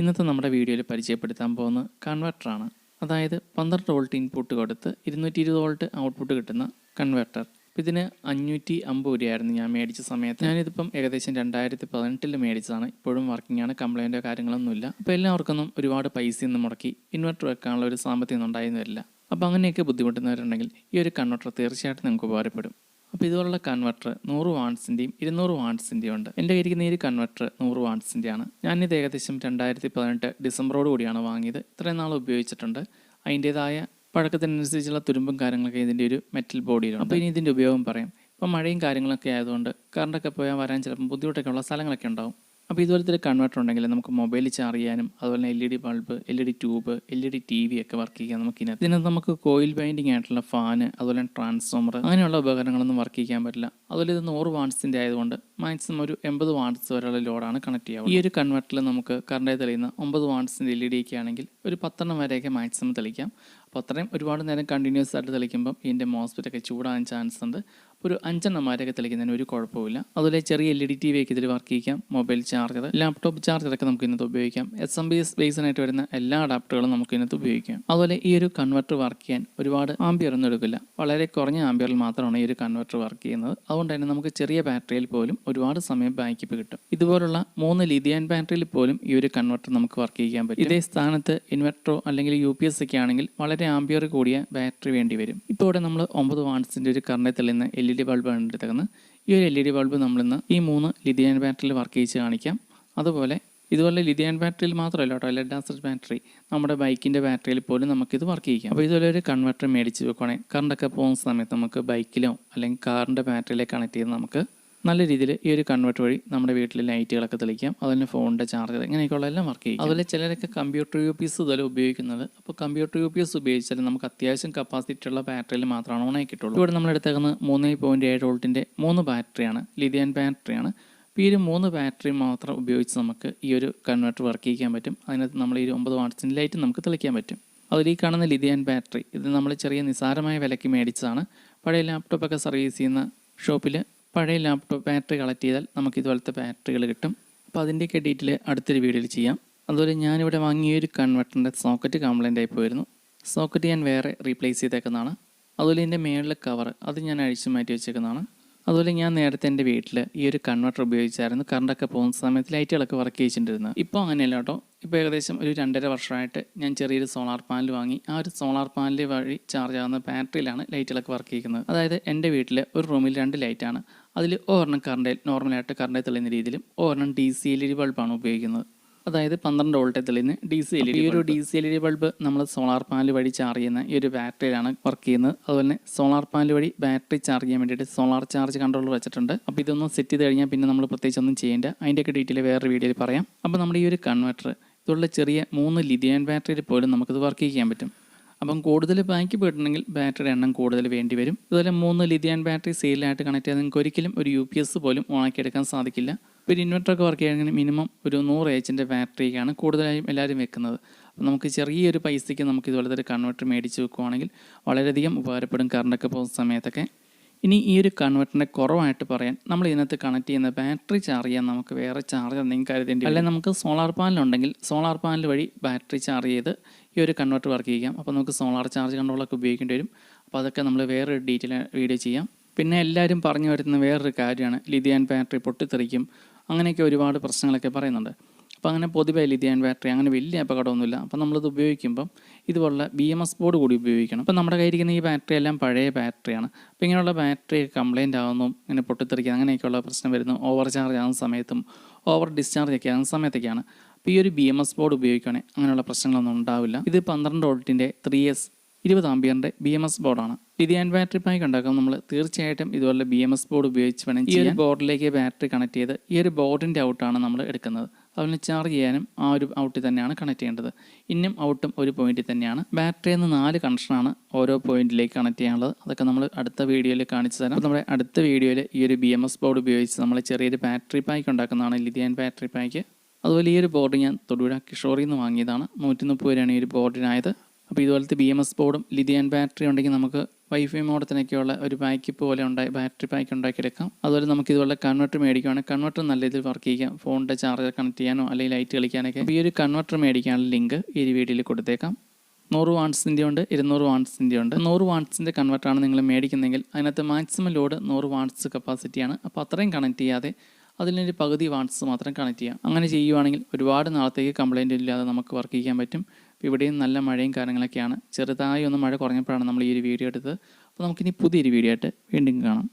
ഇന്നത്തെ നമ്മുടെ വീഡിയോയിൽ പരിചയപ്പെടുത്താൻ പോകുന്ന കൺവെർട്ടറാണ്. അതായത് 12 വോൾട്ട് ഇൻപുട്ട് കൊടുത്ത് 220 വോൾട്ട് ഔട്ട്പുട്ട് കിട്ടുന്ന കൺവെർട്ടർ. ഇതിന് 550 രൂപയായിരുന്നു ഞാൻ മേടിച്ച സമയത്ത്. ഞാനിതിപ്പം ഏകദേശം 2018 മേടിച്ചതാണ്. ഇപ്പോഴും വർക്കിംഗ് ആണ്, കംപ്ലൈൻറ്റോ കാര്യങ്ങളൊന്നുമില്ല. അപ്പോൾ എല്ലാവർക്കൊന്നും ഒരുപാട് പൈസയൊന്നും മുടക്കി ഇൻവെർട്ടർ വെക്കാനുള്ള ഒരു സാമ്പത്തികം ഉണ്ടായിരുന്നു വരില്ല. അപ്പോൾ അങ്ങനെയൊക്കെ ബുദ്ധിമുട്ടുന്നവരുണ്ടെങ്കിൽ ഈ ഒരു കൺവെർട്ടർ തീർച്ചയായിട്ടും നിങ്ങൾക്ക് ഉപകാരപ്പെടും. അപ്പോൾ ഇതുപോലുള്ള കൺവെർട്ടർ 100 വാട്ട്സിൻ്റെയും 200 വാട്ട്സിൻ്റെയും ഉണ്ട്. എൻ്റെ കയ്യിരിക്കുന്ന ഈ കൺവെർട്ടർ 100 വാട്ട്സിൻ്റെയാണ്. ഞാനിത് ഏകദേശം 2018 ഡിസംബറോട് കൂടിയാണ് വാങ്ങിയത്. ഇത്രയും നാൾ ഉപയോഗിച്ചിട്ടുണ്ട്. അതിൻ്റേതായ പഴക്കത്തിനനുസരിച്ചുള്ള തുരുമ്പും കാര്യങ്ങളൊക്കെ ഇതിൻ്റെ ഒരു മെറ്റൽ ബോഡിയിലുണ്ട്. അപ്പോൾ ഇനി ഇതിൻ്റെ ഉപയോഗം പറയാം. ഇപ്പോൾ മഴയും കാര്യങ്ങളൊക്കെ ആയതുകൊണ്ട് കറണ്ടൊക്കെ പോയാൽ വരാൻ ചിലപ്പം ബുദ്ധിമുട്ടൊക്കെ ഉള്ള സ്ഥലങ്ങളൊക്കെ ഉണ്ടാവും. അപ്പോൾ ഇതുപോലത്തെ ഒരു കൺവെർട്ടർ ഉണ്ടെങ്കിൽ നമുക്ക് മൊബൈൽ ചാർജ് ചെയ്യാനും അതുപോലെ LED bulb, LED tube, LED TV ഒക്കെ വർക്ക് ചെയ്യാൻ ഇതിനകത്ത് നമുക്ക് കോയിൽ ബൈൻഡിങ് ആയിട്ടുള്ള ഫാന്, അതുപോലെ ട്രാൻസ്ഫോമർ അങ്ങനെയുള്ള ഉപകരണങ്ങളൊന്നും വർക്ക് ചെയ്യാൻ പറ്റില്ല. അതുപോലെ ഇത് 100 വാട്ട്സിൻ്റെ ആയതുകൊണ്ട് മാക്സിമം ഒരു 80 വാട്ട്സ് വരെയുള്ള ലോഡാണ് കണക്ട് ചെയ്യുക. ഈ ഒരു കൺവെർട്ടറിൽ നമുക്ക് കറണ്ടായി തെളിയുന്ന 9 വാട്ട്സിൻ്റെ LED ഒക്കെ ആണെങ്കിൽ ഒരു 10 വരെയൊക്കെ മാക്സിമം തെളിക്കാം. അപ്പോൾ അത്രയും ഒരുപാട് നേരം കണ്ടിന്യൂസ് ആയിട്ട് തെളിക്കുമ്പം ഇതിൻ്റെ മോസ്ഫെറ്റ് ഒക്കെ ചൂടാകാൻ ചാൻസ് ഉണ്ട്. ഒരു 5 വരെയൊക്കെ തെളിക്കുന്നതിന് ഒരു കുഴപ്പമില്ല. അതുപോലെ ചെറിയ LED TV ഒക്കെ ഇതിൽ വർക്ക് ചെയ്യാം. മൊബൈൽ ചാർജർ, ലാപ്ടോപ്പ് ചാർജറൊക്കെ നമുക്ക് ഇതിനകത്ത് ഉപയോഗിക്കാം. SMPS ബേസിനായിട്ട് വരുന്ന എല്ലാ അഡാപ്റ്ററുകളും നമുക്ക് ഇതിനകത്ത് ഉപയോഗിക്കാം. അതുപോലെ ഈ ഒരു കൺവെർട്ടർ വർക്ക് ചെയ്യാൻ ഒരുപാട് ആംബിയർ ഒന്നും എടുക്കില്ല. വളരെ കുറഞ്ഞ ആംബിയറിൽ മാത്രമാണ് ഈ ഒരു കൺവെർട്ടർ വർക്ക് ചെയ്യുന്നത്. അതുകൊണ്ട് തന്നെ നമുക്ക് ചെറിയ ബാറ്ററിയിൽ പോലും ഒരുപാട് സമയം ബാക്കപ്പ് കിട്ടും. ഇതുപോലുള്ള 3 ലിഥിയം ബാറ്ററിയിൽ പോലും ഈ ഒരു കൺവെർട്ടർ നമുക്ക് വർക്ക് ചെയ്യാൻ പറ്റും. ഇതേ സ്ഥാനത്ത് ഇൻവെർട്ടറോ അല്ലെങ്കിൽ UPS ഒക്കെ ആണെങ്കിൽ വളരെ ആംബിയർ കൂടിയ ബാറ്ററി വേണ്ടി വരും. ഇപ്പോൾ ഇവിടെ നമ്മൾ 9 വാട്ട്സിൻ്റെ ഒരു കറണ്ടിൽ തെളിയുന്ന LED ബൾബാണ് എടുത്തേക്കുന്നത്. ഈ ഒരു LED ബൾബ് നമ്മളിന്ന് ഈ 3 ലിഥിയം ബാറ്ററിയിൽ വർക്ക് ചെയ്ത് കാണിക്കാം. അതുപോലെ ഇതുപോലെ ലിഥിയം ബാറ്ററിയിൽ മാത്രമല്ല കേട്ടോ, ലെഡ് ആസിഡ് ബാറ്ററി നമ്മുടെ ബൈക്കിൻ്റെ ബാറ്ററിയിൽ പോലും നമുക്കിത് വർക്ക് ചെയ്യാം. അപ്പോൾ ഇതുപോലെ ഒരു കൺവെർട്ടർ മേടിച്ച് വെക്കുകയാണെങ്കിൽ കറണ്ടൊക്കെ പോകുന്ന സമയത്ത് നമുക്ക് ബൈക്കിലോ അല്ലെങ്കിൽ കാറിൻ്റെ ബാറ്ററിയിലേക്ക് കണക്ട് ചെയ്ത് നമുക്ക് നല്ല രീതിയിൽ ഈ ഒരു കൺവെർട്ടർ വഴി നമ്മുടെ വീട്ടിലെ ലൈറ്റുകളൊക്കെ തെളിക്കാം. അതുപോലെ ഫോണിൻ്റെ ചാർജർ ഇങ്ങനെയൊക്കെയുള്ള എല്ലാം വർക്ക് ചെയ്യും. അതുപോലെ ചിലരൊക്കെ കമ്പ്യൂട്ടർ UPS ഇതുപോലെ ഉപയോഗിക്കുന്നത്. അപ്പോൾ കമ്പ്യൂട്ടർ UPS ഉപയോഗിച്ചാൽ നമുക്ക് അത്യാവശ്യം കപ്പാസിറ്റി ഉള്ള ബാറ്ററിയിൽ മാത്രമാണ് ഓണായി കിട്ടുള്ളൂ. ഇവിടെ നമ്മൾ എടുത്തേക്കുന്നത് 3.7 വോൾട്ടിൻ്റെ 3 ബാറ്ററിയാണ്, ലിഥിയം ബാറ്ററിയാണ്. അപ്പോൾ ഈ ഒരു 3 ബാറ്ററി മാത്രം ഉപയോഗിച്ച് നമുക്ക് ഈ ഒരു കൺവെർട്ടർ വർക്ക് ചെയ്യാൻ പറ്റും. അതിനകത്ത് നമ്മൾ ഈ 9 വാട്ട്സിൻ്റെ ലൈറ്റ് നമുക്ക് തെളിക്കാൻ പറ്റും. അതിൽ ഈ കാണുന്ന ലിഥിയം ബാറ്ററി ഇത് നമ്മൾ ചെറിയ നിസ്സാരമായ വിലയ്ക്ക് മേടിച്ചതാണ്. പഴയ ലാപ്ടോപ്പൊക്കെ സർവീസ് ചെയ്യുന്ന ഷോപ്പിൽ പഴയ ലാപ്ടോപ്പ് ബാറ്ററി കളക്ട് ചെയ്താൽ നമുക്ക് ഇതുപോലത്തെ ബാറ്ററികൾ കിട്ടും. അപ്പോൾ അതിൻ്റെയൊക്കെ ഡീറ്റെയിൽ അടുത്തൊരു വീഡിയോയിൽ ചെയ്യാം. അതുപോലെ ഞാനിവിടെ വാങ്ങിയ ഒരു കൺവെർട്ടറിൻ്റെ സോക്കറ്റ് കംപ്ലൈൻ്റ് ആയി പോയിരുന്നു. സോക്കറ്റ് ഞാൻ വേറെ റീപ്ലേസ് ചെയ്തേക്കുന്നതാണ്. അതുപോലെ ഇതിൻ്റെ മേളിലെ കവർ അത് ഞാൻ അഴിച്ചു മാറ്റി വെച്ചേക്കുന്നതാണ്. അതുപോലെ ഞാൻ നേരത്തെ എൻ്റെ വീട്ടിൽ ഈ ഒരു കൺവെർട്ടർ ഉപയോഗിച്ചായിരുന്നു കറണ്ടൊക്കെ പോകുന്ന സമയത്ത് ലൈറ്റുകളൊക്കെ വർക്ക് ചെയ്തിട്ടുണ്ടായിരുന്നത്. ഇപ്പോൾ അങ്ങനെയല്ല കേട്ടോ. ഇപ്പോൾ ഏകദേശം ഒരു 2.5 വർഷമായിട്ട് ഞാൻ ചെറിയൊരു സോളാർ പാനൽ വാങ്ങി ആ ഒരു സോളാർ പാനൽ വഴി ചാർജ് ആകുന്ന ബാറ്ററിയിലാണ് ലൈറ്റുകളൊക്കെ വർക്ക് ചെയ്യുന്നത്. അതായത് എൻ്റെ വീട്ടിൽ ഒരു റൂമിൽ 2 ലൈറ്റാണ്. അതിൽ ഒരെണ്ണം കറണ്ടിൽ നോർമലായിട്ട് കറണ്ടിൽ തെളിയുന്ന രീതിയിലും ഒരെണ്ണം DC LED ബൾബാണ് ഉപയോഗിക്കുന്നത്. അതായത് 12 വോൾട്ട് തെളിയുന്ന DC LED. ഈ ഒരു DC LED ബൾബ് നമ്മൾ സോളാർ പാനൽ വഴി ചാർജ് ചെയ്യുന്ന ഈ ഒരു ബാറ്ററിയിലാണ് വർക്ക് ചെയ്യുന്നത്. അതുപോലെ തന്നെ സോളാർ പാനൽ വഴി ബാറ്ററി ചാർജ് ചെയ്യാൻ വേണ്ടിയിട്ട് സോളാർ ചാർജ് കൺട്രോളർ വെച്ചിട്ടുണ്ട്. അപ്പോൾ ഇതൊന്നും സെറ്റ് ചെയ്ത് കഴിഞ്ഞാൽ പിന്നെ നമ്മൾ പ്രത്യേകിച്ച് ഒന്നും ചെയ്യേണ്ട. അതിൻ്റെയൊക്കെ ഡീറ്റെയിൽ വേറെ വീഡിയോയിൽ പറയാം. അപ്പോൾ നമ്മുടെ ഈ ഒരു കൺവെർട്ടർ ഇതുള്ള ചെറിയ 3 ലിഥിയം ബാറ്ററിയിൽ പോലും നമുക്കിത് വർക്ക് ചെയ്യാൻ പറ്റും. അപ്പം കൂടുതൽ ബാക്കപ്പ് കിട്ടണമെങ്കിൽ ബാറ്ററി എണ്ണം കൂടുതൽ വേണ്ടി വരും. ഇതുപോലെ 3 ലിഥിയം ബാറ്ററി സീരിയലായിട്ട് കണക്ട് ചെയ്താൽ നിങ്ങൾക്ക് ഒരിക്കലും ഒരു UPS പോലും ഓണാക്കിയെടുക്കാൻ സാധിക്കില്ല. ഇപ്പോൾ ഒരു ഇൻവെർട്ടറൊക്കെ വർക്ക് ചെയ്യുകയാണെങ്കിൽ മിനിമം ഒരു 100 Hൻ്റെ ബാറ്ററിക്കാണ് കൂടുതലായും എല്ലാവരും വെക്കുന്നത്. അപ്പോൾ നമുക്ക് ചെറിയൊരു പൈസയ്ക്ക് നമുക്ക് ഇതുപോലത്തെ ഒരു കൺവെർട്ടർ മേടിച്ച് വെക്കുകയാണെങ്കിൽ വളരെയധികം ഉപകാരപ്പെടും കറണ്ടൊക്കെ പോകുന്ന സമയത്തൊക്കെ. ഇനി ഈ ഒരു കൺവെർട്ടറിനെ കുറവായിട്ട് പറയാൻ നമ്മൾ ഇതിനകത്ത് കണക്ട് ചെയ്യുന്ന ബാറ്ററി ചാർജ് ചെയ്യാൻ നമുക്ക് വേറെ ചാർജർ എന്തെങ്കിലും കരുതേണ്ടി, അല്ലെങ്കിൽ നമുക്ക് സോളാർ പാനലുണ്ടെങ്കിൽ സോളാർ പാനൽ വഴി ബാറ്ററി ചാർജ് ചെയ്ത് ഈ ഒരു കൺവെർട്ടർ വർക്ക് ചെയ്യാം. അപ്പോൾ നമുക്ക് സോളാർ ചാർജ് കൺട്രോളൊക്കെ ഉപയോഗിക്കേണ്ടി വരും. അപ്പോൾ അതൊക്കെ നമ്മൾ വേറൊരു ഡീറ്റെയിൽ വീഡിയോ ചെയ്യാം. പിന്നെ എല്ലാവരും പറഞ്ഞു വരുന്ന വേറൊരു കാര്യമാണ് ലിഥിയം ബാറ്ററി പൊട്ടിത്തെറിക്കും, അങ്ങനെയൊക്കെ ഒരുപാട് പ്രശ്നങ്ങളൊക്കെ പറയുന്നുണ്ട്. അപ്പോൾ അങ്ങനെ പൊതുവെ ലിഥിയം ബാറ്ററി അങ്ങനെ വലിയ അപകടമൊന്നുമില്ല. അപ്പോൾ നമ്മളിത് ഉപയോഗിക്കുമ്പം ഇതുപോലുള്ള BMS ബോർഡ് കൂടി ഉപയോഗിക്കണം. അപ്പോൾ നമ്മുടെ കയ്യിരിക്കുന്ന ഈ ബാറ്ററി എല്ലാം പഴയ ബാറ്ററിയാണ്. അപ്പോൾ ഇങ്ങനെയുള്ള ബാറ്ററി കംപ്ലൈൻ്റ് ആകുന്നു, ഇങ്ങനെ പൊട്ടിത്തെറിക്കുക അങ്ങനെയൊക്കെയുള്ള പ്രശ്നം വരുന്നു. ഓവർ ചാർജ് ആകുന്ന സമയത്തും ഓവർ ഡിസ്ചാർജ് ഒക്കെ ആകുന്ന സമയത്തൊക്കെയാണ്. അപ്പോൾ ഈ ഒരു BMS ബോർഡ് ഉപയോഗിക്കുകയാണെങ്കിൽ അങ്ങനെയുള്ള പ്രശ്നങ്ങളൊന്നും ഉണ്ടാവില്ല. ഇത് 12 വോൾട്ടിൻ്റെ 3S 20 ആംബിയറിൻ്റെ BMS ബോർഡാണ്. ലിഥിയം ബാറ്ററി പാക്ക് ഉണ്ടാക്കാൻ നമ്മൾ തീർച്ചയായിട്ടും ഇതുപോലെ BMS ബോർഡ് ഉപയോഗിച്ച് വേണം ഈ ഒരു ബോർഡിലേക്ക് ബാറ്ററി കണക്ട് ചെയ്ത് ഈ ഒരു ബോർഡിൻ്റെ ഔട്ടാണ് നമ്മൾ എടുക്കുന്നത്. അതുപോലെ ചാർജ് ചെയ്യാനും ആ ഒരു ഔട്ടിൽ തന്നെയാണ് കണക്ട് ചെയ്യേണ്ടത്. ഇന്നും ഔട്ടും ഒരു പോയിന്റിൽ തന്നെയാണ്. ബാറ്ററിയിൽ നിന്ന് 4 കണക്ഷനാണ് ഓരോ പോയിന്റിലേക്ക് കണക്ട് ചെയ്യാനുള്ളത്. അതൊക്കെ നമ്മൾ അടുത്ത വീഡിയോയിൽ കാണിച്ചു തരാം. അപ്പോൾ നമ്മുടെ അടുത്ത വീഡിയോയിൽ ഈ ഒരു BMS ബോർഡ് ഉപയോഗിച്ച് നമ്മൾ ചെറിയൊരു ബാറ്ററി പാക്ക് ഉണ്ടാക്കുന്നതാണ് ലിഥിയം ബാറ്ററി പാക്ക്. അതുപോലെ ഈ ഒരു ബോർഡ് ഞാൻ തൊടുപുഴ കിഷോറിൽ നിന്ന് വാങ്ങിയതാണ്. 130 രൂപയാണ് ഈ ഒരു ബോർഡിനായത്. അപ്പോൾ ഇതുപോലത്തെ BMS ബോർഡും ലിഥിയം ബാറ്ററി ഉണ്ടെങ്കിൽ നമുക്ക് വൈഫൈ മോഡത്തിനൊക്കെയുള്ള ഒരു ബാക്കപ്പ് പോലെ ബാറ്ററി പാക്ക് ഉണ്ടാക്കിയെടുക്കാം. അതുപോലെ നമുക്ക് ഇതുപോലെ കൺവെർട്ടർ മേടിക്കുകയാണെങ്കിൽ കൺവെർട്ടർ നല്ല രീതിയിൽ വർക്ക് ചെയ്യാം. ഫോണിൻ്റെ ചാർജർ കണക്ട് ചെയ്യാനോ അല്ലെങ്കിൽ ലൈറ്റ് കളിക്കാനൊക്കെ. ഈ ഒരു കൺവെർട്ടർ മേടിക്കാനുള്ള ലിങ്ക് ഈ വീഡിയോയിൽ കൊടുത്തേക്കാം. 100 വാട്ട്സിൻ്റെ ഉണ്ട്, 200 വാട്ട്സിൻ്റെ ഉണ്ട്. 100 വാട്ട്സിൻ്റെ കൺവെർട്ടറാണ് നിങ്ങൾ മേടിക്കുന്നതെങ്കിൽ അതിനകത്ത് മാക്സിമം ലോഡ് 100 വാട്ട്സ് കപ്പാസിറ്റിയാണ്. അപ്പോൾ അത്രയും കണക്ട് ചെയ്യാതെ അതിലൊരു പകുതി വാട്ട്സ് മാത്രം കണക്ട് ചെയ്യാം. അങ്ങനെ ചെയ്യുവാണെങ്കിൽ ഒരുപാട് നാളത്തേക്ക് കംപ്ലൈൻറ്റ് ഇല്ലാതെ നമുക്ക് വർക്ക് ചെയ്യാൻ പറ്റും. ഇപ്പോൾ ഇവിടെയും നല്ല മഴയും കാര്യങ്ങളൊക്കെയാണ്. ചെറുതായി ഒന്ന് മഴ കുറഞ്ഞപ്പോഴാണ് നമ്മൾ ഈ ഒരു വീഡിയോ എടുത്തത്. അപ്പോൾ നമുക്കിനി പുതിയൊരു വീഡിയോ ആയിട്ട് വീണ്ടും കാണാം.